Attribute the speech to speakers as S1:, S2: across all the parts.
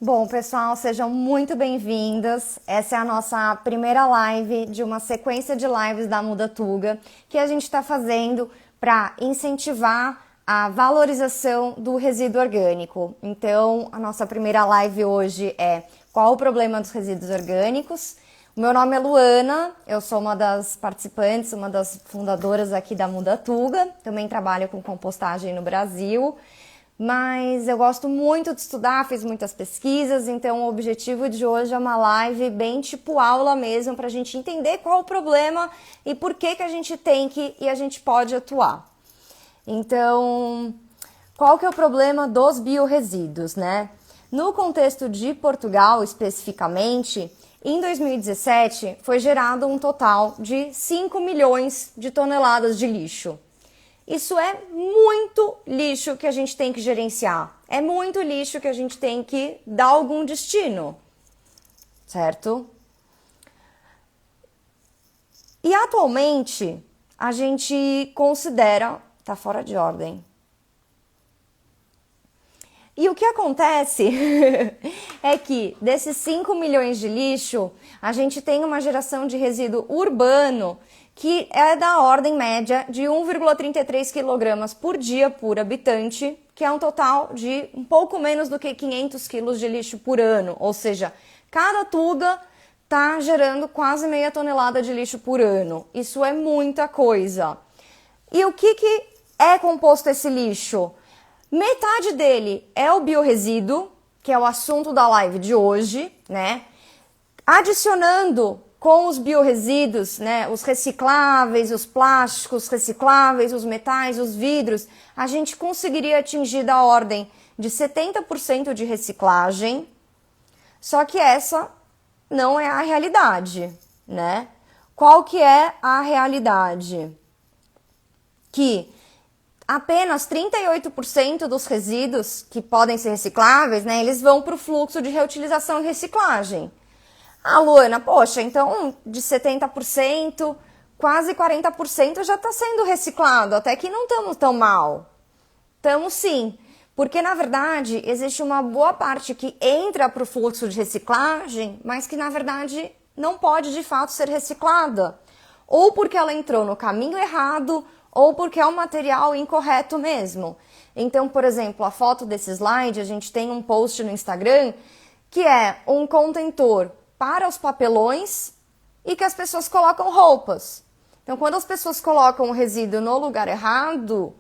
S1: Bom, pessoal, sejam muito bem-vindas. Essa é a nossa primeira live de uma sequência de lives da Mudatuga que a gente está fazendo para incentivar a valorização do resíduo orgânico. Então, a nossa primeira live hoje é qual o problema dos resíduos orgânicos? O meu nome é Luana, eu sou uma das participantes, uma das fundadoras aqui da Mudatuga, também trabalho com compostagem no Brasil. Mas eu gosto muito de estudar, fiz muitas pesquisas, então o objetivo de hoje é uma live bem tipo aula mesmo, para a gente entender qual o problema e por que a gente tem que e a gente pode atuar. Então, qual que é o problema dos biorresíduos, né? No contexto de Portugal, especificamente, em 2017 foi gerado um total de 5 milhões de toneladas de lixo. Isso é muito lixo que a gente tem que gerenciar. É muito lixo que a gente tem que dar algum destino, certo? E atualmente a gente considera... Tá fora de ordem. E o que acontece é que desses 5 milhões de lixo, a gente tem uma geração de resíduo urbano que é da ordem média de 1,33 kg por dia por habitante, que é um total de um pouco menos do que 500 kg de lixo por ano. Ou seja, cada tuga está gerando quase meia tonelada de lixo por ano. Isso é muita coisa. E o que é composto esse lixo? Metade dele é o biorresíduo, que é o assunto da live de hoje, né? Adicionando com os biorresíduos, né, os recicláveis, os plásticos recicláveis, os metais, os vidros, a gente conseguiria atingir da ordem de 70% de reciclagem, só que essa não é a realidade, né? Qual que é a realidade? Que apenas 38% dos resíduos que podem ser recicláveis, né, eles vão para o fluxo de reutilização e reciclagem. Ah, Luana, poxa, então de 70%, quase 40% já está sendo reciclado, até que não estamos tão mal. Estamos sim, porque na verdade existe uma boa parte que entra para o fluxo de reciclagem, mas que na verdade não pode de fato ser reciclada. Ou porque ela entrou no caminho errado, ou porque é um material incorreto mesmo. Então, por exemplo, a foto desse slide, a gente tem um post no Instagram que é um contentor para os papelões e que as pessoas colocam roupas. Então, quando as pessoas colocam o resíduo no lugar errado,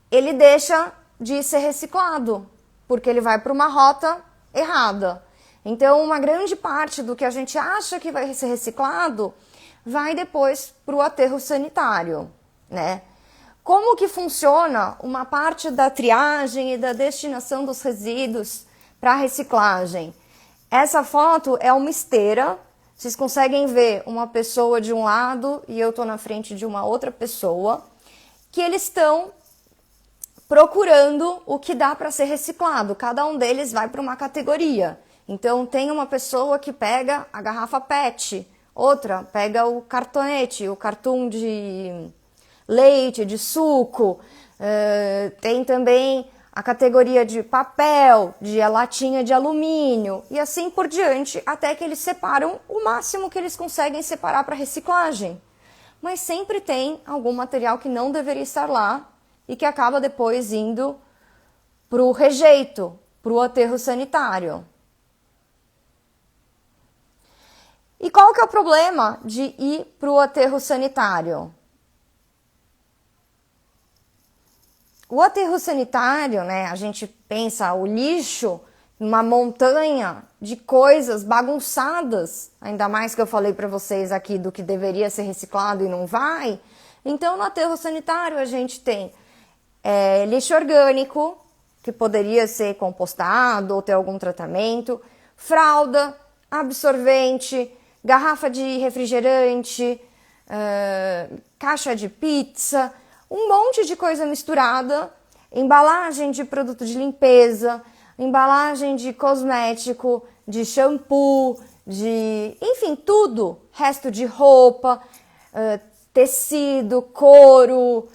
S1: ele deixa de ser reciclado, porque ele vai para uma rota errada. Então, uma grande parte do que a gente acha que vai ser reciclado vai depois para o aterro sanitário, né? Como que funciona uma parte da triagem e da destinação dos resíduos para reciclagem? Essa foto é uma esteira, vocês conseguem ver uma pessoa de um lado e eu estou na frente de uma outra pessoa, que eles estão procurando o que dá para ser reciclado, cada um deles vai para uma categoria. Então tem uma pessoa que pega a garrafa PET, outra pega o cartonete, o cartão de leite, de suco, tem também a categoria de papel, de latinha de alumínio e assim por diante, até que eles separam o máximo que eles conseguem separar para reciclagem. Mas sempre tem algum material que não deveria estar lá e que acaba depois indo para o rejeito, para o aterro sanitário. E qual que é o problema de ir para o aterro sanitário? O aterro sanitário, né, a gente pensa o lixo, uma montanha de coisas bagunçadas, ainda mais que eu falei para vocês aqui do que deveria ser reciclado e não vai. Então, no aterro sanitário a gente tem lixo orgânico, que poderia ser compostado ou ter algum tratamento, fralda, absorvente, garrafa de refrigerante, caixa de pizza, um monte de coisa misturada, embalagem de produto de limpeza, embalagem de cosmético, de shampoo, enfim, tudo, resto de roupa, tecido, couro,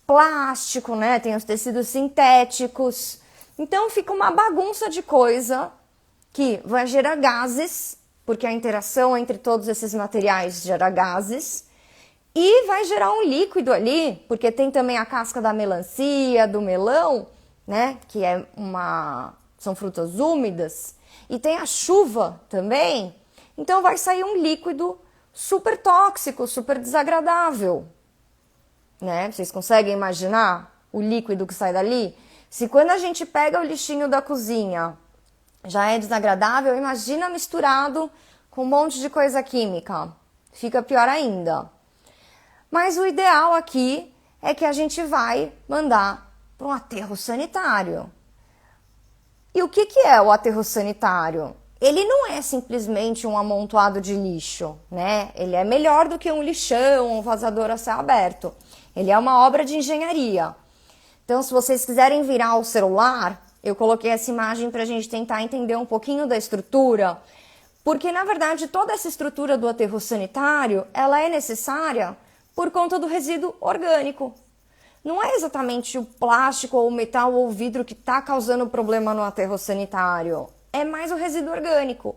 S1: plástico, né? Tem os tecidos sintéticos. Então fica uma bagunça de coisa que vai gerar gases, porque a interação entre todos esses materiais gera gases, e vai gerar um líquido ali, porque tem também a casca da melancia, do melão, né, que são frutas úmidas, e tem a chuva também, então vai sair um líquido super tóxico, super desagradável, né? Vocês conseguem imaginar o líquido que sai dali? Se quando a gente pega o lixinho da cozinha já é desagradável, imagina misturado com um monte de coisa química. Fica pior ainda. Mas o ideal aqui é que a gente vai mandar para um aterro sanitário. E o que é o aterro sanitário? Ele não é simplesmente um amontoado de lixo, né? Ele é melhor do que um lixão, um vazador a céu aberto. Ele é uma obra de engenharia. Então, se vocês quiserem virar o celular, eu coloquei essa imagem para a gente tentar entender um pouquinho da estrutura, porque, na verdade, toda essa estrutura do aterro sanitário, ela é necessária por conta do resíduo orgânico. Não é exatamente o plástico ou o metal ou o vidro que está causando problema no aterro sanitário, é mais o resíduo orgânico.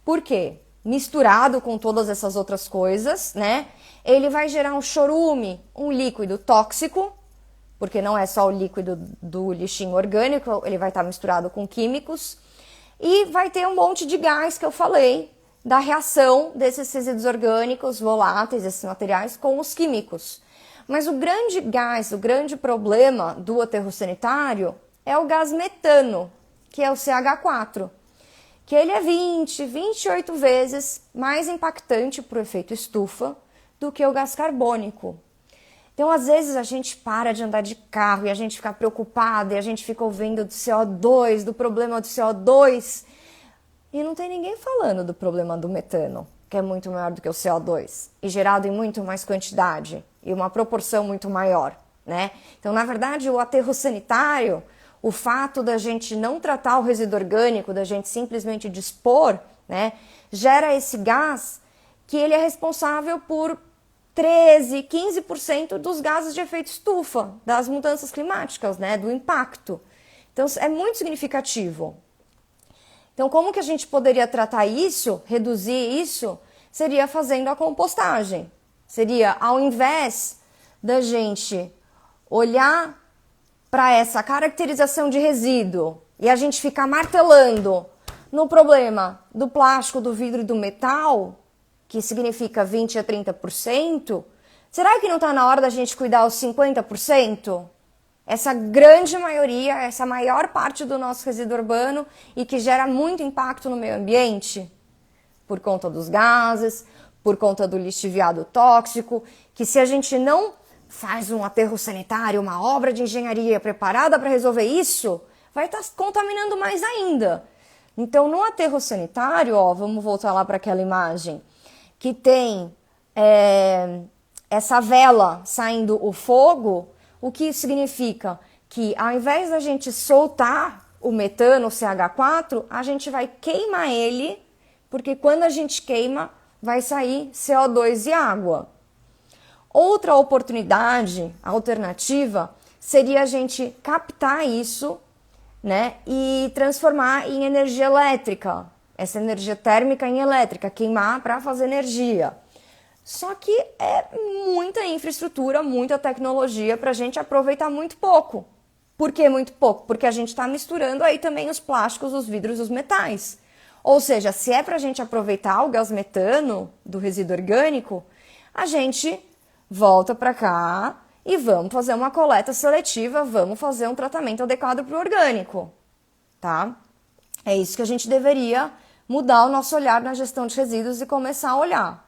S1: Por quê? Misturado com todas essas outras coisas, né? Ele vai gerar um chorume, um líquido tóxico, porque não é só o líquido do lixinho orgânico, ele vai estar misturado com químicos, e vai ter um monte de gás que eu falei, da reação desses resíduos orgânicos, voláteis, esses materiais, com os químicos. Mas o grande gás, o grande problema do aterro sanitário é o gás metano, que é o CH4, que ele é 28 vezes mais impactante para o efeito estufa do que o gás carbônico. Então, às vezes, a gente para de andar de carro e a gente fica preocupado e a gente fica ouvindo do CO2, do problema do CO2, e não tem ninguém falando do problema do metano, que é muito maior do que o CO2 e gerado em muito mais quantidade e uma proporção muito maior, né? Então, na verdade, o aterro sanitário, o fato da gente não tratar o resíduo orgânico, da gente simplesmente dispor, né, gera esse gás que ele é responsável por 13, 15% dos gases de efeito estufa, das mudanças climáticas, né, do impacto. Então, é muito significativo. Então, como que a gente poderia tratar isso, reduzir isso? Seria fazendo a compostagem. Seria, ao invés da gente olhar para essa caracterização de resíduo e a gente ficar martelando no problema do plástico, do vidro e do metal, que significa 20 a 30%, será que não está na hora da gente cuidar os 50%? Essa grande maioria, essa maior parte do nosso resíduo urbano e que gera muito impacto no meio ambiente, por conta dos gases, por conta do lixiviado tóxico, que se a gente não faz um aterro sanitário, uma obra de engenharia preparada para resolver isso, vai estar contaminando mais ainda. Então, no aterro sanitário, ó, vamos voltar lá para aquela imagem, que tem essa vela saindo o fogo, o que significa que ao invés da gente soltar o metano, o CH4, a gente vai queimar ele, porque quando a gente queima, vai sair CO2 e água. Outra oportunidade alternativa seria a gente captar isso, né, e transformar em energia elétrica, essa energia térmica em elétrica, queimar para fazer energia. Só que é muita infraestrutura, muita tecnologia para a gente aproveitar muito pouco. Por que muito pouco? Porque a gente está misturando aí também os plásticos, os vidros e os metais. Ou seja, se é para a gente aproveitar o gás metano do resíduo orgânico, a gente volta para cá e vamos fazer uma coleta seletiva, vamos fazer um tratamento adequado para o orgânico, tá? É isso que a gente deveria mudar o nosso olhar na gestão de resíduos e começar a olhar.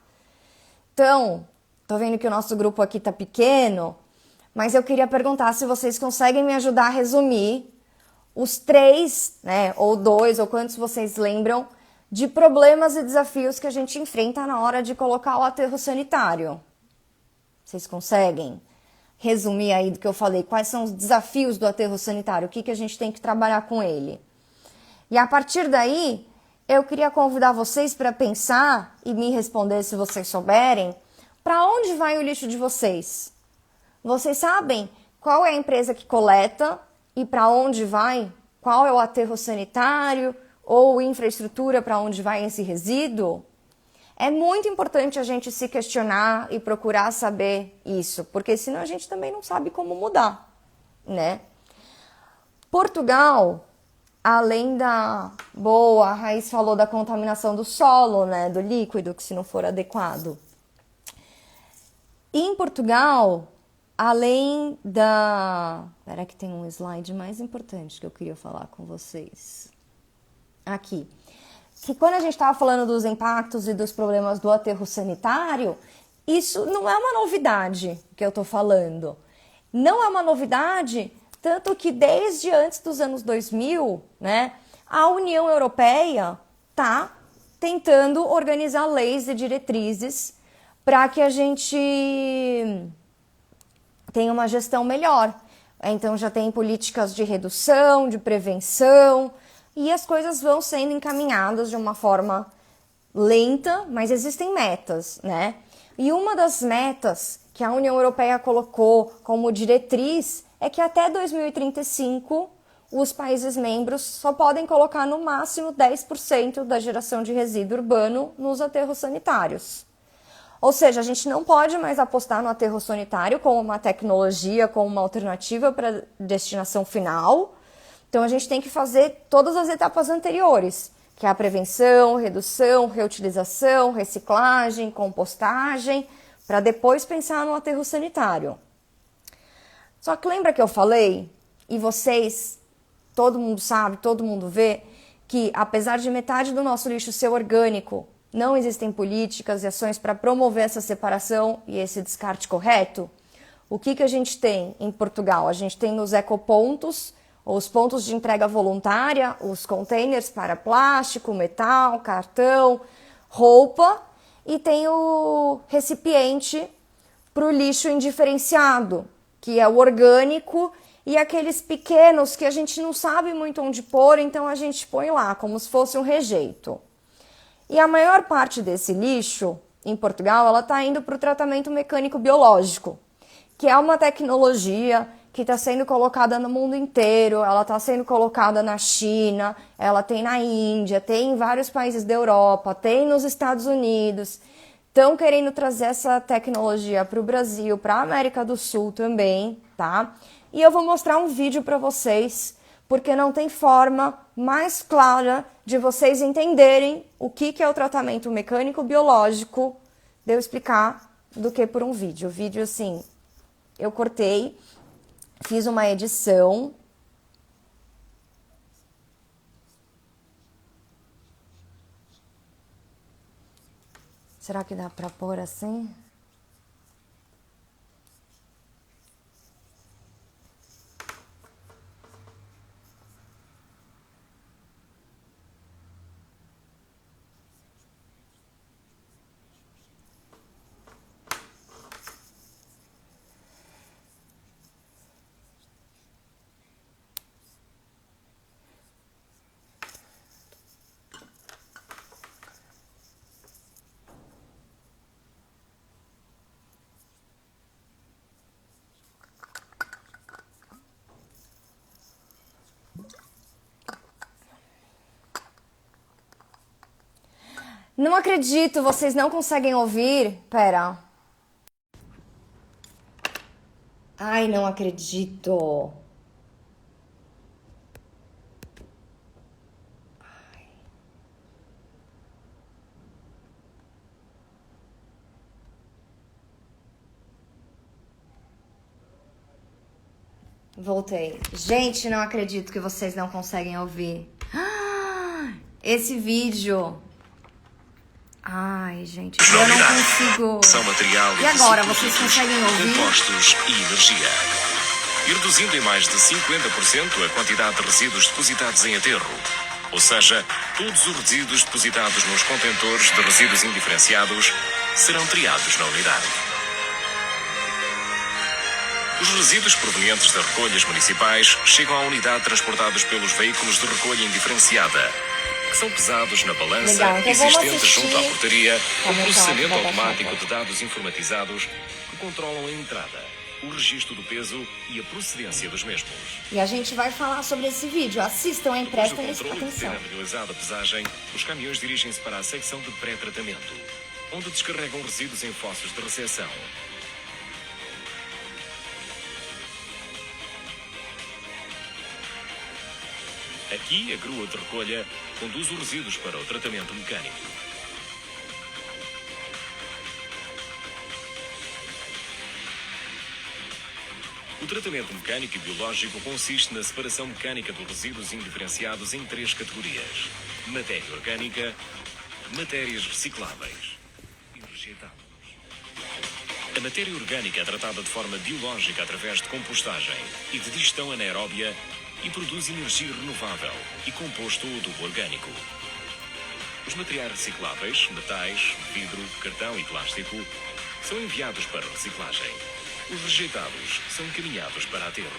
S1: Então, tô vendo que o nosso grupo aqui tá pequeno, mas eu queria perguntar se vocês conseguem me ajudar a resumir os 3, né, ou 2, ou quantos vocês lembram, de problemas e desafios que a gente enfrenta na hora de colocar o aterro sanitário. Vocês conseguem resumir aí do que eu falei? Quais são os desafios do aterro sanitário? O que a gente tem que trabalhar com ele? E a partir daí, eu queria convidar vocês para pensar e me responder, se vocês souberem, para onde vai o lixo de vocês? Vocês sabem qual é a empresa que coleta e para onde vai? Qual é o aterro sanitário? ou infraestrutura para onde vai esse resíduo, é muito importante a gente se questionar e procurar saber isso, porque senão a gente também não sabe como mudar, né? Portugal, além da boa, a Raiz falou da contaminação do solo, né, do líquido, que se não for adequado. Em Portugal, além da... Espera que tem um slide mais importante que eu queria falar com vocês. Aqui. Que quando a gente estava falando dos impactos e dos problemas do aterro sanitário, isso não é uma novidade que eu estou falando. Não é uma novidade, tanto que desde antes dos anos 2000, né, a União Europeia está tentando organizar leis e diretrizes para que a gente tenha uma gestão melhor. Então já tem políticas de redução, de prevenção, e as coisas vão sendo encaminhadas de uma forma lenta, mas existem metas, né? E uma das metas que a União Europeia colocou como diretriz é que até 2035 os países membros só podem colocar no máximo 10% da geração de resíduo urbano nos aterros sanitários. Ou seja, a gente não pode mais apostar no aterro sanitário como uma tecnologia, como uma alternativa para destinação final. Então a gente tem que fazer todas as etapas anteriores, que é a prevenção, redução, reutilização, reciclagem, compostagem, para depois pensar no aterro sanitário. Só que lembra que eu falei, e vocês, todo mundo sabe, todo mundo vê, que apesar de metade do nosso lixo ser orgânico, não existem políticas e ações para promover essa separação e esse descarte correto? O que a gente tem em Portugal? A gente tem nos ecopontos, os pontos de entrega voluntária, os containers para plástico, metal, cartão, roupa, e tem o recipiente para o lixo indiferenciado, que é o orgânico, e aqueles pequenos que a gente não sabe muito onde pôr, então a gente põe lá, como se fosse um rejeito. E a maior parte desse lixo, em Portugal, ela está indo para o tratamento mecânico biológico, que é uma tecnologia que está sendo colocada no mundo inteiro, ela está sendo colocada na China, ela tem na Índia, tem em vários países da Europa, tem nos Estados Unidos. Estão querendo trazer essa tecnologia para o Brasil, para a América do Sul também, tá? E eu vou mostrar um vídeo para vocês, porque não tem forma mais clara de vocês entenderem o que é o tratamento mecânico biológico, de eu explicar, do que por um vídeo. O vídeo, assim, eu cortei, fiz uma edição. Será que dá para pôr assim? Não acredito, vocês não conseguem ouvir? Pera. Ai, não acredito. Voltei. Gente, não acredito que vocês não conseguem ouvir. Esse vídeo... Ai, gente, eu não consigo...
S2: São material
S1: e agora, vocês conseguem ouvir?
S2: Compostos e energia. E reduzindo em mais de 50% a quantidade de resíduos depositados em aterro. Ou seja, todos os resíduos depositados nos contentores de resíduos indiferenciados serão triados na unidade. Os resíduos provenientes de recolhas municipais chegam à unidade transportados pelos veículos de recolha indiferenciada, que são pesados na balança
S1: então
S2: existente junto à portaria, com processamento automático de dados informatizados que controlam a entrada o registro do peso e a procedência dos mesmos.
S1: E a gente vai falar sobre esse vídeo. Assistam, hein?
S2: Depois do
S1: Prestem
S2: controle de
S1: atenção.
S2: ter realizado a pesagem, os caminhões dirigem-se para a secção de pré-tratamento, onde descarregam resíduos em fossos de recepção. Aqui, a grua de recolha conduz os resíduos para o tratamento mecânico. O tratamento mecânico e biológico consiste na separação mecânica dos resíduos indiferenciados em 3 categorias: matéria orgânica, matérias recicláveis e rejeitáveis. A matéria orgânica é tratada de forma biológica através de compostagem e de digestão anaeróbia e produz energia renovável e composto ou adubo orgânico. Os materiais recicláveis, metais, vidro, cartão e plástico, são enviados para reciclagem. Os rejeitados são encaminhados para aterro.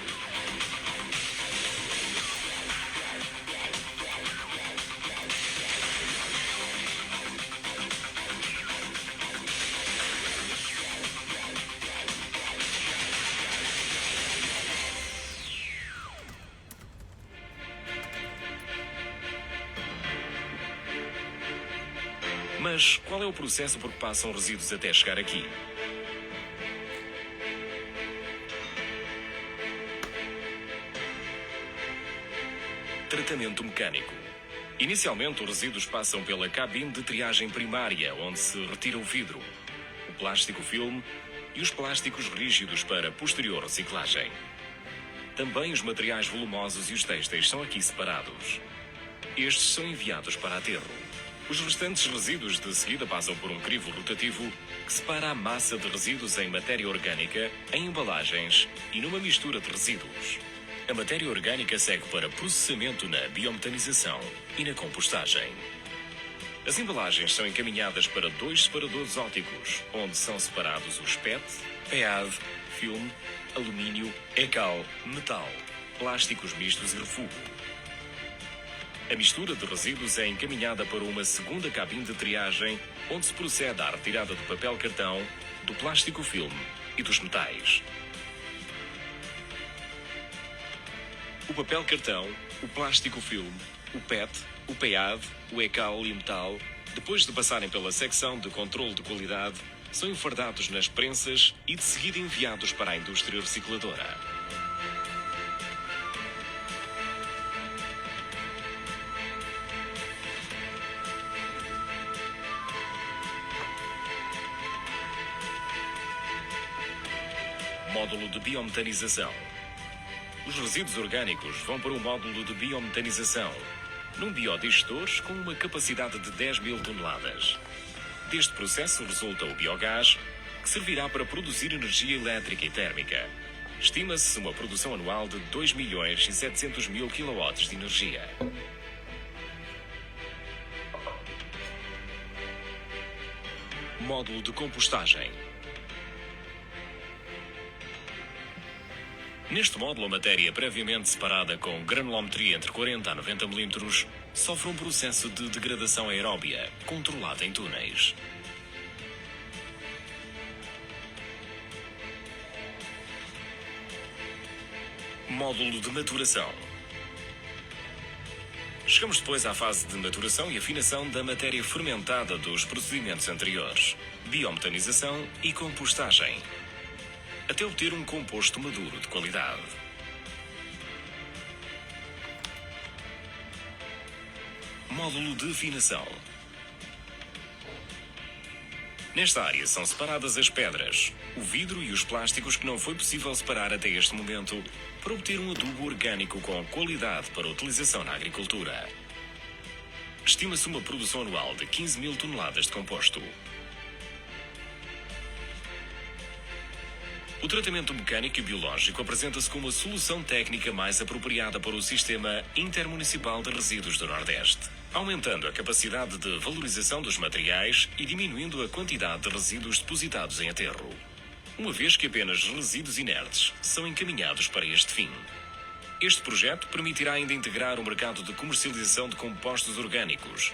S2: Mas qual é o processo por que passam resíduos até chegar aqui? Tratamento mecânico. Inicialmente, os resíduos passam pela cabine de triagem primária, onde se retira o vidro, o plástico filme e os plásticos rígidos para posterior reciclagem. Também os materiais volumosos e os têxteis são aqui separados. Estes são enviados para aterro. Os restantes resíduos de seguida passam por um crivo rotativo que separa a massa de resíduos em matéria orgânica, em embalagens e numa mistura de resíduos. A matéria orgânica segue para processamento na biometanização e na compostagem. As embalagens são encaminhadas para 2 separadores ópticos, onde são separados os PET, PEAD, filme, alumínio, ECAL, metal, plásticos mistos e refúgio. A mistura de resíduos é encaminhada para uma segunda cabine de triagem, onde se procede à retirada do papel cartão, do plástico filme e dos metais. O papel cartão, o plástico filme, o PET, o PEAD, o ECAL e metal, depois de passarem pela secção de controle de qualidade, são enfardados nas prensas e de seguida enviados para a indústria recicladora. Módulo de biometanização. Os resíduos orgânicos vão para o módulo de biometanização, num biodigestor com uma capacidade de 10.000 toneladas. Deste processo resulta o biogás, que servirá para produzir energia elétrica e térmica. Estima-se uma produção anual de 2.700.000 kW de energia. Módulo de compostagem. Neste módulo, a matéria previamente separada com granulometria entre 40 a 90 mm sofre um processo de degradação aeróbia, controlado em túneis. Módulo de maturação. Chegamos depois à fase de maturação e afinação da matéria fermentada dos procedimentos anteriores, biometanização e compostagem, até obter um composto maduro de qualidade. Módulo de afinação. Nesta área são separadas as pedras, o vidro e os plásticos que não foi possível separar até este momento para obter um adubo orgânico com qualidade para utilização na agricultura. Estima-se uma produção anual de 15.000 toneladas de composto. O tratamento mecânico e biológico apresenta-se como a solução técnica mais apropriada para o Sistema Intermunicipal de Resíduos do Nordeste, aumentando a capacidade de valorização dos materiais e diminuindo a quantidade de resíduos depositados em aterro, uma vez que apenas resíduos inertes são encaminhados para este fim. Este projeto permitirá ainda integrar o mercado de comercialização de compostos orgânicos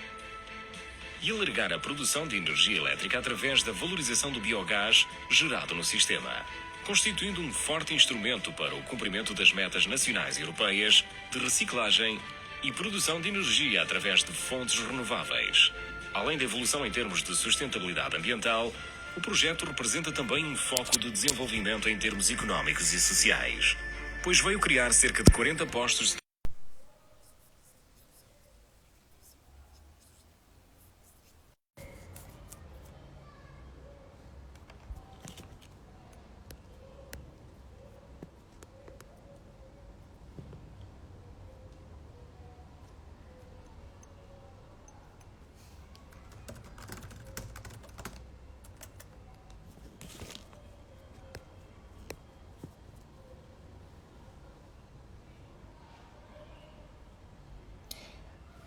S2: e alargar a produção de energia elétrica através da valorização do biogás gerado no sistema. constituindo um forte instrumento para o cumprimento das metas nacionais e europeias de reciclagem e produção de energia através de fontes renováveis. Além da evolução em termos de sustentabilidade ambiental, o projeto representa também um foco de desenvolvimento em termos económicos e sociais, pois veio criar cerca de 40 postos de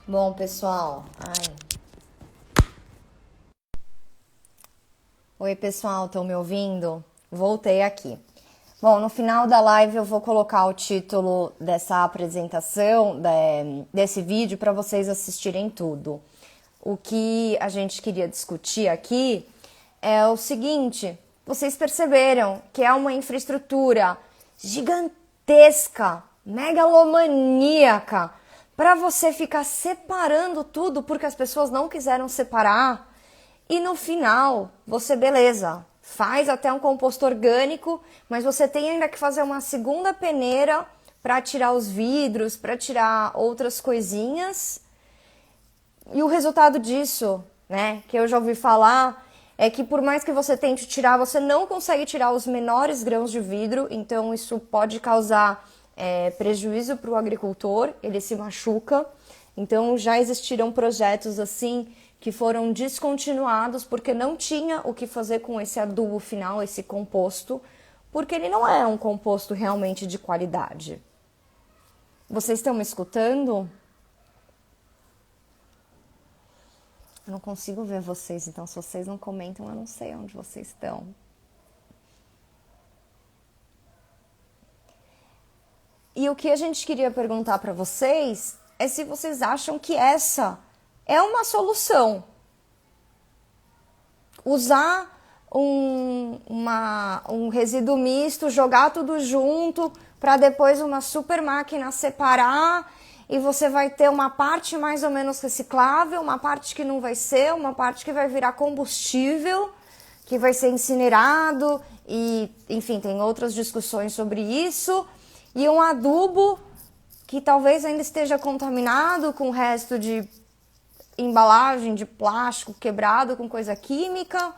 S1: Bom, pessoal, Oi, pessoal, estão me ouvindo? Voltei aqui. Bom, no final da live eu vou colocar o título dessa apresentação, desse vídeo, para vocês assistirem tudo. O que a gente queria discutir aqui é o seguinte: vocês perceberam que é uma infraestrutura gigantesca, megalomaníaca, para você ficar separando tudo porque as pessoas não quiseram separar. E no final, você, beleza, faz até um composto orgânico, mas você tem ainda que fazer uma segunda peneira para tirar os vidros, para tirar outras coisinhas. E o resultado disso, né, que eu já ouvi falar, é que por mais que você tente tirar, você não consegue tirar os menores grãos de vidro, então isso pode causar prejuízo para o agricultor, ele se machuca. Então já existiram projetos assim que foram descontinuados porque não tinha o que fazer com esse adubo final, esse composto, porque ele não é um composto realmente de qualidade. Vocês estão me escutando? Eu não consigo ver vocês, então se vocês não comentam, eu não sei onde vocês estão. E o que a gente queria perguntar para vocês é se vocês acham que essa é uma solução. Usar um resíduo misto, jogar tudo junto, para depois uma super máquina separar, e você vai ter uma parte mais ou menos reciclável, uma parte que não vai ser, uma parte que vai virar combustível, que vai ser incinerado, e enfim, tem outras discussões sobre isso. E um adubo que talvez ainda esteja contaminado com o resto de embalagem, de plástico quebrado com coisa química.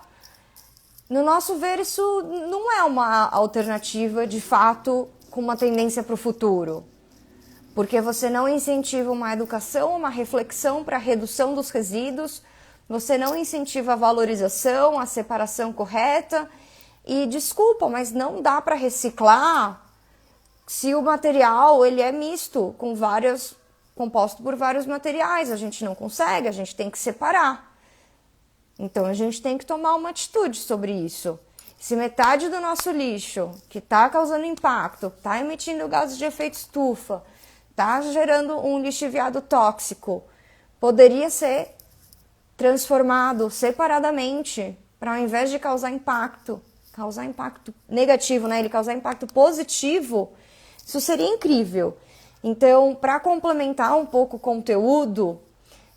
S1: No nosso ver, isso não é uma alternativa, de fato, com uma tendência para o futuro. Porque você não incentiva uma educação, uma reflexão para a redução dos resíduos, você não incentiva a valorização, a separação correta. E desculpa, mas não dá para reciclar se o material ele é misto, composto por vários materiais. A gente não consegue, a gente tem que separar. Então a gente tem que tomar uma atitude sobre isso. Se metade do nosso lixo, que está causando impacto, está emitindo gases de efeito estufa, está gerando um lixiviado tóxico, poderia ser transformado separadamente para, ao invés de causar impacto negativo, né, ele causar impacto positivo, isso seria incrível. Então, para complementar um pouco o conteúdo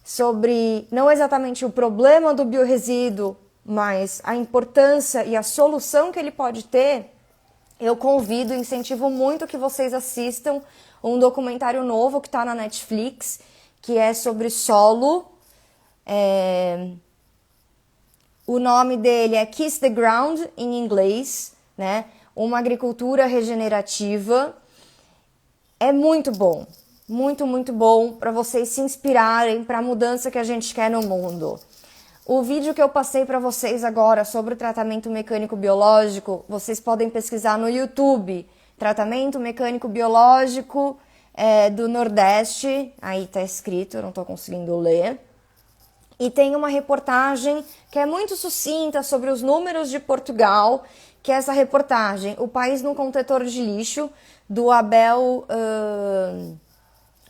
S1: sobre não exatamente o problema do biorresíduo, mas a importância e a solução que ele pode ter, eu convido e incentivo muito que vocês assistam um documentário novo que está na Netflix, que é sobre solo. O nome dele é Kiss the Ground, em inglês, né? Uma agricultura regenerativa. É muito bom, muito, muito bom para vocês se inspirarem para a mudança que a gente quer no mundo. O vídeo que eu passei para vocês agora sobre o tratamento mecânico biológico, vocês podem pesquisar no YouTube. Tratamento mecânico biológico do Nordeste, aí está escrito, eu não estou conseguindo ler. E tem uma reportagem que é muito sucinta sobre os números de Portugal, que é essa reportagem, O País no Contentor de Lixo, do Abel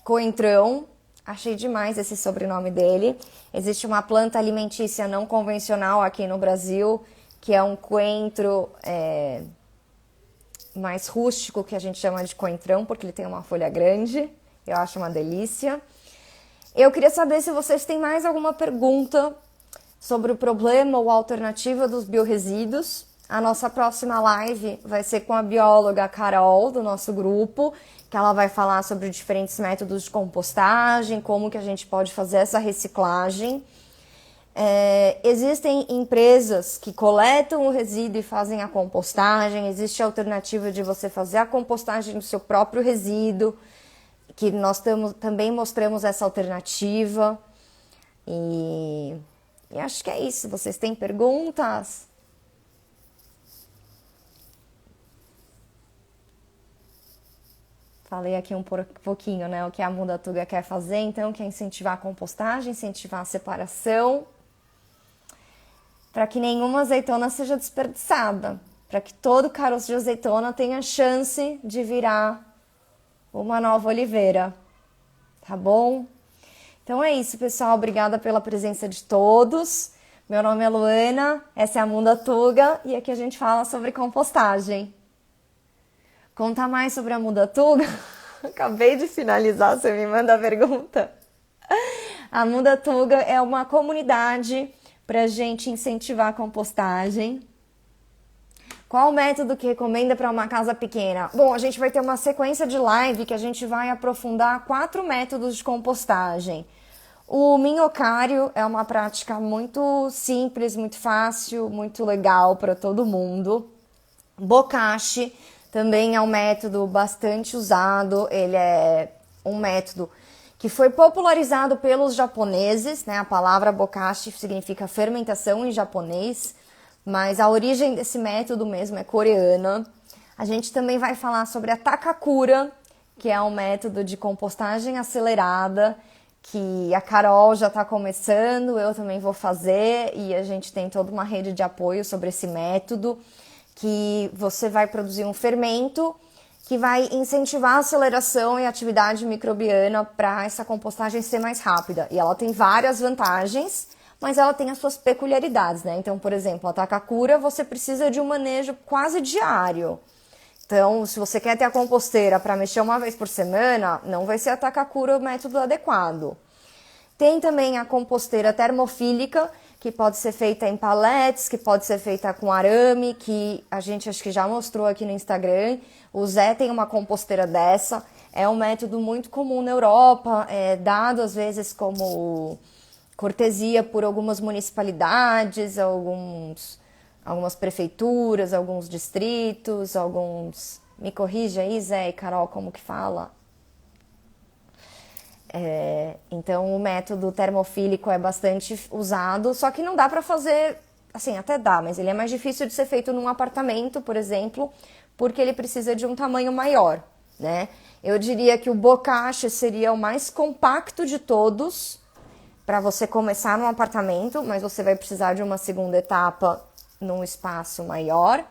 S1: Coentrão. Achei demais esse sobrenome dele. Existe uma planta alimentícia não convencional aqui no Brasil, que é um coentro mais rústico, que a gente chama de coentrão, porque ele tem uma folha grande. Eu acho uma delícia. Eu queria saber se vocês têm mais alguma pergunta sobre o problema ou alternativa dos biorresíduos. A nossa próxima live vai ser com a bióloga Carol, do nosso grupo, que ela vai falar sobre diferentes métodos de compostagem, como que a gente pode fazer essa reciclagem. Existem empresas que coletam o resíduo e fazem a compostagem. Existe a alternativa de você fazer a compostagem do seu próprio resíduo, que nós também mostramos essa alternativa. E acho que é isso. Vocês têm perguntas? Falei aqui um pouquinho, né, o que a Mundatuga quer fazer, então, que é incentivar a compostagem, incentivar a separação, para que nenhuma azeitona seja desperdiçada, para que todo caroço de azeitona tenha chance de virar uma nova oliveira, tá bom? Então é isso, pessoal, obrigada pela presença de todos. Meu nome é Luana, essa é a Mundatuga e aqui a gente fala sobre compostagem. Contar mais sobre a Mundatuga? Acabei de finalizar, você me manda a pergunta. A Mundatuga é uma comunidade para a gente incentivar a compostagem. Qual o método que recomenda para uma casa pequena? Bom, a gente vai ter uma sequência de live que a gente vai aprofundar 4 métodos de compostagem. O minhocário é uma prática muito simples, muito fácil, muito legal para todo mundo. Bokashi também é um método bastante usado, ele é um método que foi popularizado pelos japoneses, né? A palavra bokashi significa fermentação em japonês, mas a origem desse método mesmo é coreana. A gente também vai falar sobre a Takakura, que é um método de compostagem acelerada, que a Carol já está começando, eu também vou fazer, e a gente tem toda uma rede de apoio sobre esse método, que você vai produzir um fermento que vai incentivar a aceleração e a atividade microbiana para essa compostagem ser mais rápida. E ela tem várias vantagens, mas ela tem as suas peculiaridades, né? Então, por exemplo, a Takakura, você precisa de um manejo quase diário. Então, se você quer ter a composteira para mexer uma vez por semana, não vai ser a Takakura o método adequado. Tem também a composteira termofílica, que pode ser feita em paletes, que pode ser feita com arame, que a gente acho que já mostrou aqui no Instagram. O Zé tem uma composteira dessa. É um método muito comum na Europa, dado às vezes como cortesia por algumas municipalidades, algumas prefeituras, alguns distritos, alguns... Me corrija aí, Zé e Carol, como que fala? Então o método termofílico é bastante usado, só que não dá para fazer, assim, até dá, mas ele é mais difícil de ser feito num apartamento, por exemplo, porque ele precisa de um tamanho maior, né? Eu diria que o bokashi seria o mais compacto de todos para você começar num apartamento, mas você vai precisar de uma segunda etapa num espaço maior.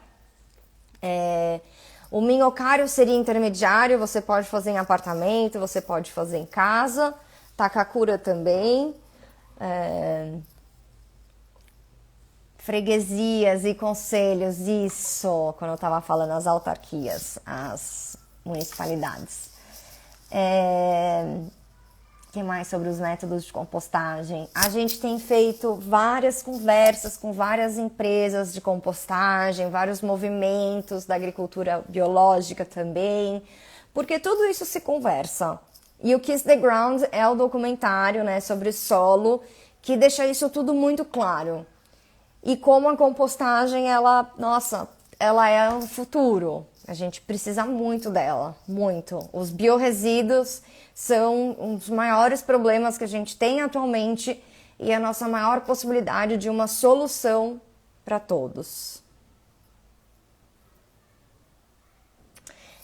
S1: O minhocário seria intermediário, você pode fazer em apartamento, você pode fazer em casa. Takakura também. Freguesias e conselhos, isso, quando eu estava falando as autarquias, as municipalidades. O que mais sobre os métodos de compostagem? A gente tem feito várias conversas com várias empresas de compostagem, vários movimentos da agricultura biológica também, porque tudo isso se conversa. E o Kiss the Ground é o documentário, né, sobre solo, que deixa isso tudo muito claro. E como a compostagem, ela é o futuro. A gente precisa muito dela, muito. Os biorresíduos são um dos maiores problemas que a gente tem atualmente e a nossa maior possibilidade de uma solução para todos.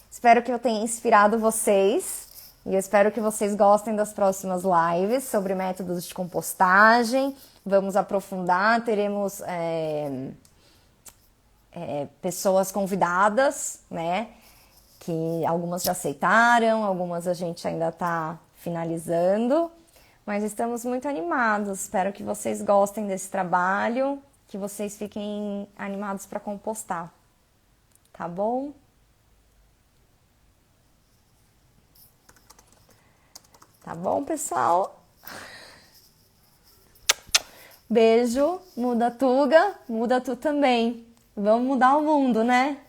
S1: Espero que eu tenha inspirado vocês e eu espero que vocês gostem das próximas lives sobre métodos de compostagem. Vamos aprofundar, teremos pessoas convidadas, né? Que algumas já aceitaram, algumas a gente ainda está finalizando, mas estamos muito animados. Espero que vocês gostem desse trabalho, que vocês fiquem animados para compostar, tá bom? Tá bom, pessoal? Beijo, muda Tuga, muda tu também. Vamos mudar o mundo, né?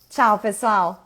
S1: Tchau, pessoal!